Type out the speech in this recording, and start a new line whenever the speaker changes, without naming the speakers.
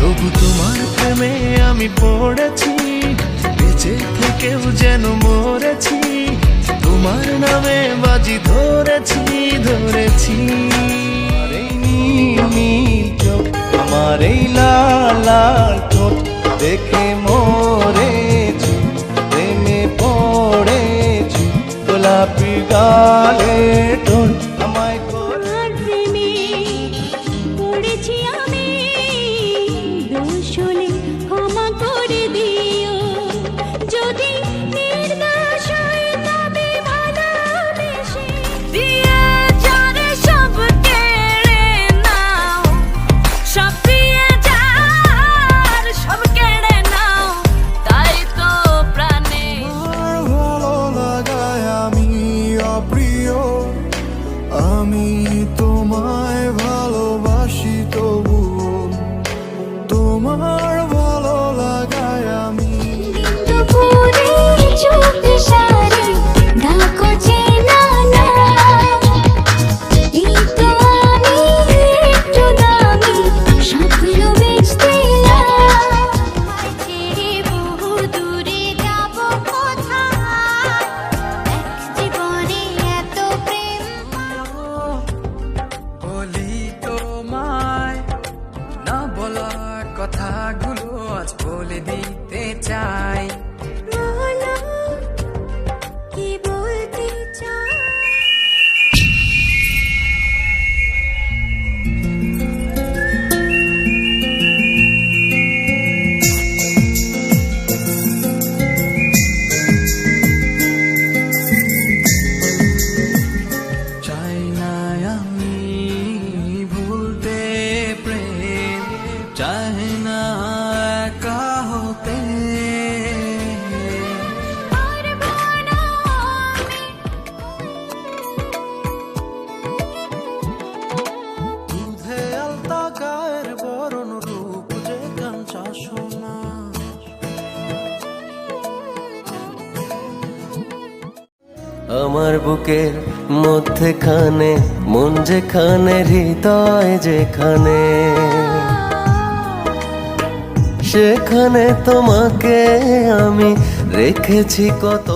তবু তোমার প্রেমে আমি পড়েছি, বেঁচে থেকেও যেন মরেছি। তোমার নামে বাজি ধরেছি ধরেছি।
এই নীল নীল চোখ, আমার এই লাল লাল ঠোঁট দেখে মরেছি, প্রেমে পড়েছি। গোলাপি গালে ঠোঁট আমায়
তোমার প্রেমে পড়েছি আমি, দোষ হলে ক্ষমা করে দিও। যদি নির্দোষ হই তবে ভালোবেসে দিয়ে যারে সব কেড়ে নাও, সব দিয়ে যার সব কেড়ে নাও, তাই তো প্রাণে
ভালো লাগায় আমি অপ্রিয়। আমি তোমায় ভালোবাসি তবু তোমার ভালো লাগায় আমি।
দুপুরে চোখ সারে ডাকো চেনা না, এই তো আমি একটু দামি স্বপ্ন বেচতেলাম। ছেড়ে বহু দূরে যাব কোথায়, এক জীবনে এত প্রেম
বলি তোমায় না বলা কথাগুলো আজ বলে দিতে চাই।
বলো কি বলতে চাই।
চাই না আমি ভুলতে প্রেম, চাই না একা হতে।
পারবো না আমি
দুধে আলতা গায়ের বরণ রূপ যে কাঞ্চা সোনা। আমার বুকের মধ্যেখানে মন যেখানে, হৃদয় যেখানে, সেখানে তোমাকে আমি রেখেছি কত